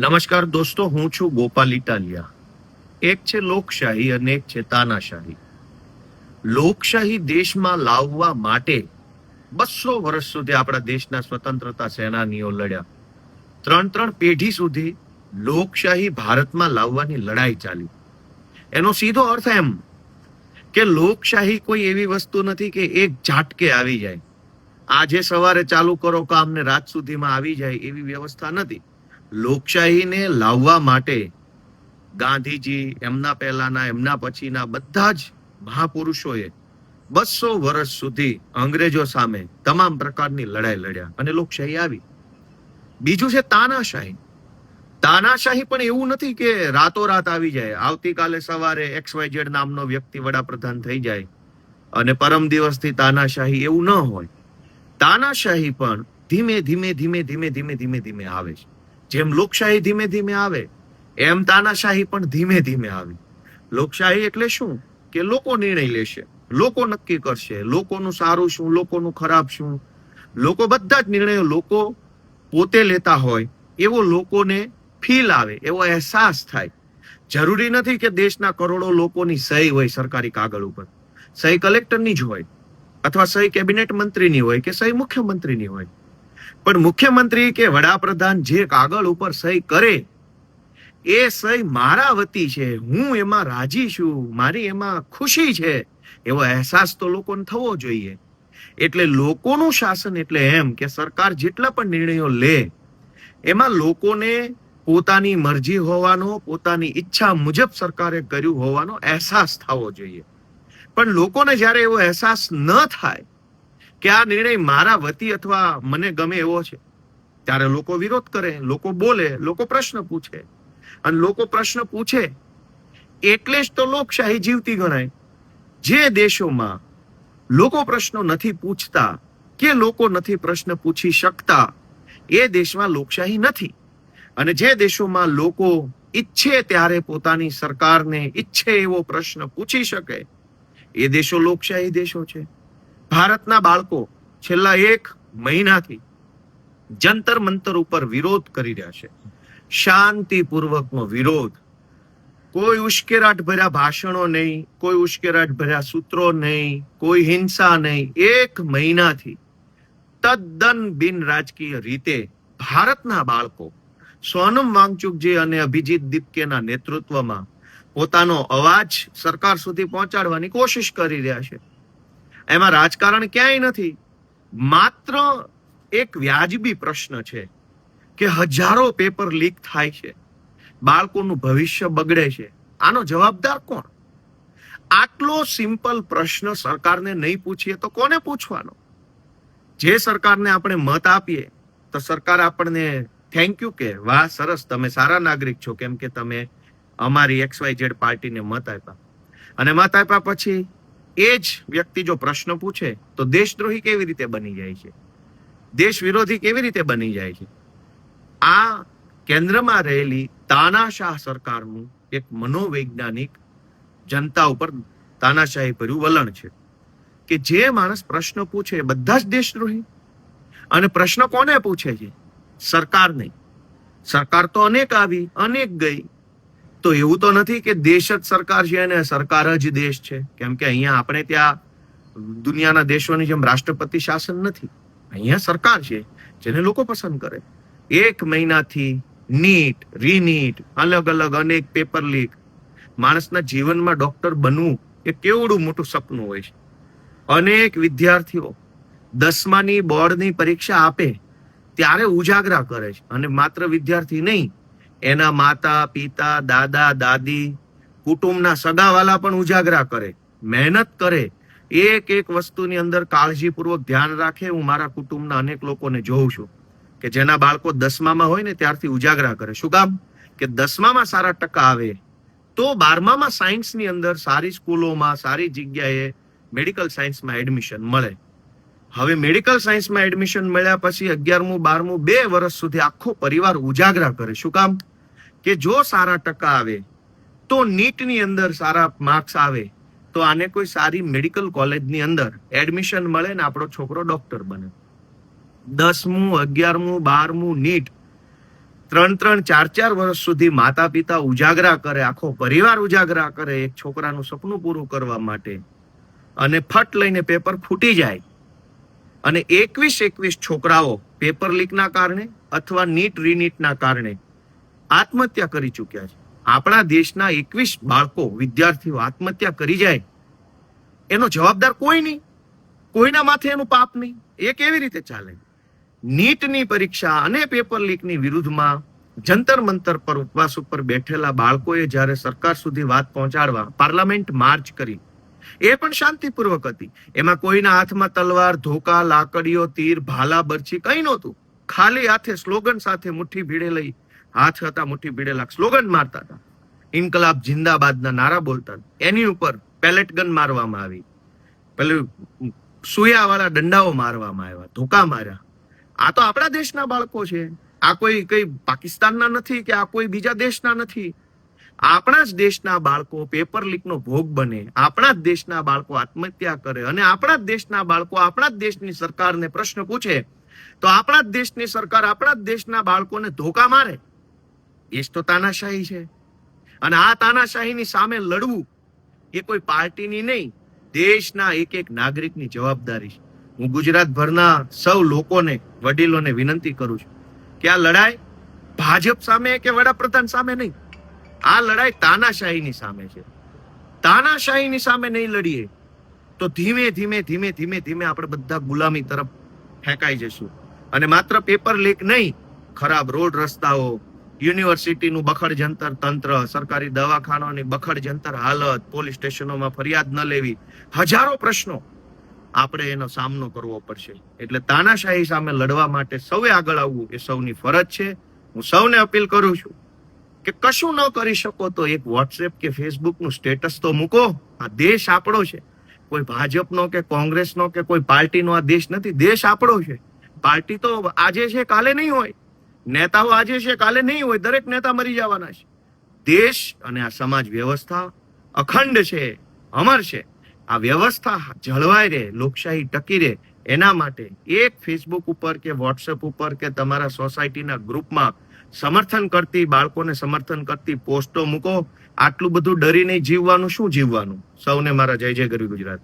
નમસ્કાર દોસ્તો, હું છું ગોપાલ ઇટાલિયા. એક છે લોકશાહી અને એક છે તાનાશાહી. લોકશાહી દેશમાં લાવવા માટે 200 વર્ષ સુધી આપણા દેશના સ્વતંત્રતા સેનાનીઓ લડ્યા. 3 પેઢી સુધી લોકશાહી ભારતમાં લાવવાની લડાઈ ચાલી. એનો સીધો અર્થ એમ કે લોકશાહી કોઈ એવી વસ્તુ નથી કે એક ઝાટકે આવી જાય. આજે સવારે ચાલુ કરો કામ ને રાત સુધીમાં આવી જાય એવી વ્યવસ્થા નથી. લોકશાહીને લાવવા માટે ગાંધીજી, એમના પહેલાના, એમના પછીના બધા જ મહાપુરુષોએ 200 વર્ષ સુધી અંગ્રેજો સામે તમામ પ્રકારની લડાઈ લડ્યા અને લોકશાહી આવી. બીજું છે તાનાશાહી. તાનાશાહી પણ એવું નથી કે રાતોરાત આવી જાય. આવતીકાલે સવારે XYZ નામનો વ્યક્તિ વડાપ્રધાન થઈ જાય અને પરમ દિવસથી તાનાશાહી, એવું ન હોય. તાનાશાહી પણ ધીમે ધીમે ધીમે ધીમે ધીમે ધીમે ધીમે આવે છે. જેમ લોકશાહી ધીમે ધીમે આવે એમ તાનાશાહી પણ ધીમે ધીમે આવી. લોકશાહી એટલે શું? કે લોકો નિર્ણય લેશે, લોકો નક્કી કરશે, લોકોનું સારું શું, લોકોનું ખરાબ શું. લોકો બધા જ નિર્ણયો લોકો પોતે લેતા હોય એવો લોકોને ફીલ આવે, એવો અહેસાસ થાય. જરૂરી નથી કે દેશના કરોડો લોકોની સહી હોય સરકારી કાગળ ઉપર. સહી કલેક્ટરની જ હોય, અથવા સહી કેબિનેટ મંત્રીની હોય, કે સહી મુખ્યમંત્રીની હોય. પણ મુખ્યમંત્રી કે વડાપ્રધાન જે કાગળ ઉપર સહી કરે એ સહી મારા વતી છે, હું એમાં રાજી છું, મારી એમાં ખુશી છે, એવો અહેસાસ તો લોકોને થવો જોઈએ. એટલે લોકોનું શાસન એટલે એમ કે સરકાર જેટલા પણ નિર્ણયો લે એમાં લોકોને પોતાની મરજી હોવાનો, પોતાની ઈચ્છા મુજબ સરકારે કર્યું હોવાનો અહેસાસ થવો જોઈએ. પણ લોકોને જ્યારે એવો અહેસાસ ન થાય કે આ નિર્ણય મારા વતી અથવા મને ગમે એવો છે, ત્યારે લોકો વિરોધ કરે, લોકો બોલે, લોકો પ્રશ્ન પૂછે. અને લોકો પ્રશ્ન પૂછે એટલે જ તો લોકશાહી જીવતી ગણાય. જે દેશોમાં લોકો પ્રશ્નો નથી પૂછતા કે લોકો નથી પ્રશ્ન પૂછી શકતા એ દેશમાં લોકશાહી નથી. અને જે દેશોમાં લોકો ઈચ્છે ત્યારે પોતાની સરકારને ઈચ્છે એવો પ્રશ્ન પૂછી શકે એ દેશો લોકશાહી દેશો છે. ભારતના બાળકો છેલ્લા 1 મહિનાથી જંતર મંતર ઉપર વિરોધ કરી રહ્યા છે. શાંતિપૂર્વકનો વિરોધ. કોઈ ઉશ્કેરાટ ભર્યા ભાષણો નહીં, કોઈ ઉશ્કેરાટ ભર્યા સૂત્રો નહીં, કોઈ હિંસા નહીં. 1 મહિનાથી તદ્દન બિન રાજકીય રીતે ભારતના બાળકો સોનમ વાંગચુકજી અને અભિજીત દીપકેના નેતૃત્વમાં પોતાનો અવાજ સરકાર સુધી પહોંચાડવાની કોશિશ કરી રહ્યા છે. એમાં રાજકારણ ક્યાંય નથી. માત્ર એક વ્યાજબી પ્રશ્ન છે કે હજારો પેપર લીક થાય છે, બાળકોનું ભવિષ્ય બગડે છે, આનો જવાબદાર કોણ? આટલો સિમ્પલ પ્રશ્ન સરકારને નહીં પૂછીએ તો કોને પૂછવાનો? જે સરકારને આપણે મત આપીએ તો સરકાર આપણને થેન્ક યુ કે વાહ સરસ, તમે સારા નાગરિક છો, કેમ કે તમે અમારી XYZ પાર્ટીને મત આપ્યા. અને મત આપ્યા પછી એ જ વ્યક્તિ જો પ્રશ્ન પૂછે તો દેશદ્રોહી કેવી રીતે બની જાય છે, દેશ વિરોધી કેવી રીતે બની જાય છે? આ કેન્દ્રમાં રહેલી તાનાશાહ સરકારનું એક મનોવૈજ્ઞાનિક જનતા ઉપર તાનાશાહી ભર્યું વલણ છે કે જે માણસ પ્રશ્ન પૂછે બધા જ દેશદ્રોહી. અને પ્રશ્ન કોને પૂછે છે? સરકાર નહીં. સરકાર તો અનેક આવી, અનેક ગઈ. તો એવું તો નથી કે દેશ જ સરકાર છે અને સરકાર જ દેશ છે. કેમ કે અહીંયા આપણે ત્યાં દુનિયાના દેશોની જેમ રાષ્ટ્રપતિ શાસન નથી. અહીંયા સરકાર છે જેને લોકો પસંદ કરે. 1 મહિનાથી નીટ, રીનીટ, અલગ અલગ અનેક પેપર લીક. માણસના જીવનમાં ડોક્ટર બનવું એ કેવડું મોટું સપનું હોય છે. અનેક વિદ્યાર્થીઓ 10માની બોર્ડની પરીક્ષા આપે ત્યારે ઉજાગરા કરે છે. અને માત્ર વિદ્યાર્થી નહીં, એના માતા પિતા, દાદા દાદી, કુટુંબના સગાવાલા પણ ઉજાગરા કરે, મહેનત કરે. એક વસ્તુની અંદર કાળજીપૂર્વક ધ્યાન રાખે. હું મારા કુટુંબના અનેક લોકોને જોઉં છું કે જેના બાળકો 10મામાં હોય ને ત્યારથી ઉજાગરા કરે. શું કામ? કે 10મામાં સારા ટકા આવે તો 12મામાં સાયન્સની અંદર સારી સ્કૂલોમાં, સારી જગ્યાએ મેડિકલ સાયન્સમાં એડમિશન મળે. હવે મેડિકલ સાયન્સમાં એડમિશન મળ્યા પછી 11મું 12મું 2 વર્ષ સુધી આખો પરિવાર ઉજાગરા કરે. શું કામ? કે જો સારા ટકા આવે તો નીટની અંદર સારા માર્ક્સ આવે તો આને કોઈ સારી મેડિકલ કોલેજની અંદર એડમિશન મળે ને આપણો છોકરો ડોક્ટર બને. 10મું 11મું 12મું નીટ 3-3, 4-4 વર્ષ સુધી માતા પિતા ઉજાગરા કરે, આખો પરિવાર ઉજાગરા કરે એક છોકરાનું સપનું પૂરું કરવા માટે, અને ફટ લઈને પેપર ફૂટી જાય, અને 21 છોકરાઓ પેપર લીકના કારણે અથવા નીટ રીનીટના કારણે આત્મહત્યા કરી ચૂક્યા છે. આપણા દેશના 21 બાળકો, વિદ્યાર્થીઓ આત્મહત્યા કરી જાય, એનો જવાબદાર કોઈ નહીં, કોઈના માથે એનું પાપ નહીં. એ કેવી રીતે ચાલે? નીટની પરીક્ષા અને પેપર લીકની વિરુદ્ધમાં જંતર મંતર પર ઉપવાસ ઉપર બેઠેલા બાળકોએ જ્યારે સરકાર સુધી વાત પહોંચાડવા પાર્લામેન્ટ માર્ચ કરી, એ પણ શાંતિપૂર્વક હતી. એમાં કોઈના હાથમાં તલવાર, ધોકા, લાકડીઓ, તીર, ભાલા, બરછી કંઈ નહોતું. ખાલી હાથે સ્લોગન સાથે મુઠ્ઠી ભીડે લઈ, હાથ હતા મુઠ્ઠી ભીડેલા, સ્લોગન મારતા હતા, ઇન્કલાબ જિંદાબાદના નારા બોલતા. એની ઉપર પેલેટ ગન મારવામાં આવી, પેલું સુયાવાળા દંડાઓ મારવામાં આવ્યા, ધોકા માર્યા. આ તો આપણા દેશના બાળકો છે. આ કોઈ કઈ પાકિસ્તાનના નથી કે આ કોઈ બીજા દેશના નથી. આપણા જ દેશના બાળકો પેપર લીકનો ભોગ બને, આપણા જ દેશના બાળકો આત્મહત્યા કરે, અને આપણા જ દેશના બાળકો આપણા જ દેશની સરકારને પ્રશ્ન પૂછે તો આપણા જ દેશની સરકાર આપણા જ દેશના બાળકોને ધોકા મારે. એ જ તો તાનાશાહી છે. અને આ તાનાશાહીની સામે લડવું એ કોઈ પાર્ટીની નહીં, દેશના એક નાગરિકની જવાબદારી છે. હું ગુજરાતભરના સૌ લોકોને, વડીલોને વિનંતી કરું છું કે આ લડાઈ ભાજપ સામે કે વડાપ્રધાન સામે નહીં, આ લડાઈ તાનાશાહીની સામે છે. તાનાશાહીની સામે નહીં લડીએ તો ધીમે ધીમે આપણે બધા ગુલામી તરફ ફેંકાઈ જશું. અને માત્ર પેપર લીક નહીં, ખરાબ રોડ રસ્તાઓ, યુનિવર્સિટીનું બખડ જંતર તંત્ર, સરકારી દવાખાનાની બખડ જંતર હાલત, પોલીસ સ્ટેશનોમાં ફરિયાદ ન લેવી, હજારો પ્રશ્નો આપણે એનો સામનો કરવો પડશે. એટલે તાનાશાહી સામે લડવા માટે સૌએ આગળ આવવું એ સૌની ફરજ છે. હું સૌને અપીલ કરું છું કે કશું ન કરી શકો તો એક વોટ્સએપ કે ફેસબુકનું સ્ટેટસ તો મૂકો. આ દેશ આપણો છે, કોઈ ભાજપનો કે કોંગ્રેસનો કે કોઈ પાર્ટીનો આ દેશ નથી. દેશ આપણો છે. પાર્ટી તો આજે છે કાલે નહીં હોય, નેતાઓ આજે છે કાલે નહીં હોય, દરેક નેતા મરી જવાના છે. દેશ અને આ સમાજ વ્યવસ્થા અખંડ છે, અમર છે. આ વ્યવસ્થા જળવાઈ રહે, લોકશાહી ટકી રહે, એના માટે એક ફેસબુક ઉપર કે વોટ્સએપ ઉપર કે તમારા સોસાયટીના ગ્રુપમાં સમર્થન કરતી, બાળકોને સમર્થન કરતી પોસ્ટો મૂકો. આટલું બધું ડરીને જીવવાનું શું જીવવાનું? સૌને મારા જય જય ગરવી ગુજરાત.